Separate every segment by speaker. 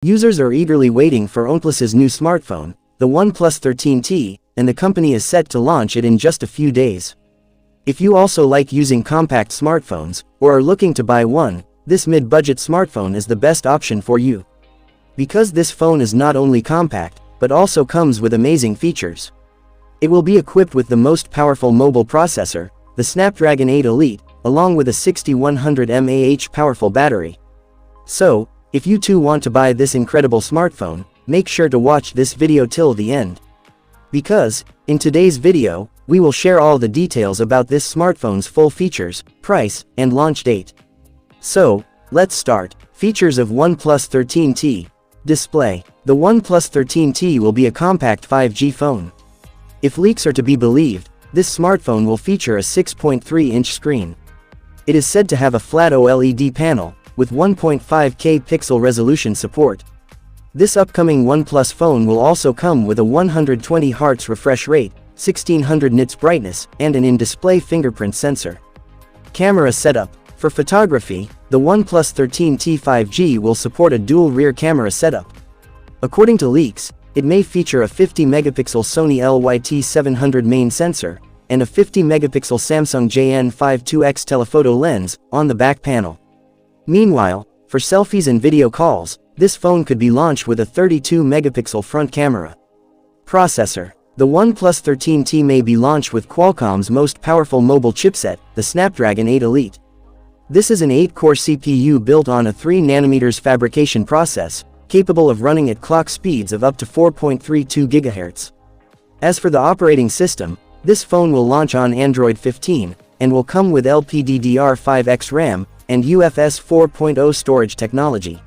Speaker 1: Users are eagerly waiting for OnePlus's new smartphone, the OnePlus 13T, and the company is set to launch it in just a few days. If you also like using compact smartphones, or are looking to buy one, this mid-budget smartphone is the best option for you. Because this phone is not only compact, but also comes with amazing features. It will be equipped with the most powerful mobile processor, the Snapdragon 8 Elite, along with a 6100 mAh powerful battery. So, if you too want to buy this incredible smartphone, make sure to watch this video till the end. Because, in today's video, we will share all the details about this smartphone's full features, price, and launch date. So, let's start. Features of OnePlus 13T. Display. The OnePlus 13T will be a compact 5G phone. If leaks are to be believed, this smartphone will feature a 6.3-inch screen. It is said to have a flat OLED panel, with 1.5K pixel resolution support. This upcoming OnePlus phone will also come with a 120 Hz refresh rate, 1600 nits brightness, and an in-display fingerprint sensor. Camera setup. For photography, the OnePlus 13T 5G will support a dual rear camera setup. According to leaks, it may feature a 50-megapixel Sony LYT700 main sensor, and a 50-megapixel Samsung JN5 2X telephoto lens, on the back panel. Meanwhile, for selfies and video calls, this phone could be launched with a 32-megapixel front camera. Processor. The OnePlus 13T may be launched with Qualcomm's most powerful mobile chipset, the Snapdragon 8 Elite. This is an 8-core CPU built on a 3nm fabrication process, capable of running at clock speeds of up to 4.32 GHz. As for the operating system, this phone will launch on Android 15, and will come with LPDDR5X RAM, and UFS 4.0 storage technology.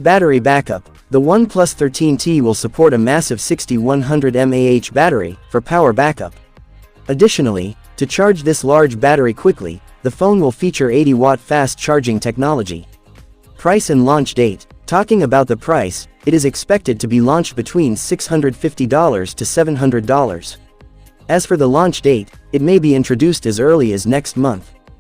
Speaker 1: Battery backup. The OnePlus 13T will support a massive 6100 mAh battery, for power backup. Additionally, to charge this large battery quickly, the phone will feature 80-watt fast charging technology. Price and launch date. Talking about the price, it is expected to be launched between $650 to $700. As for the launch date, it may be introduced as early as next month.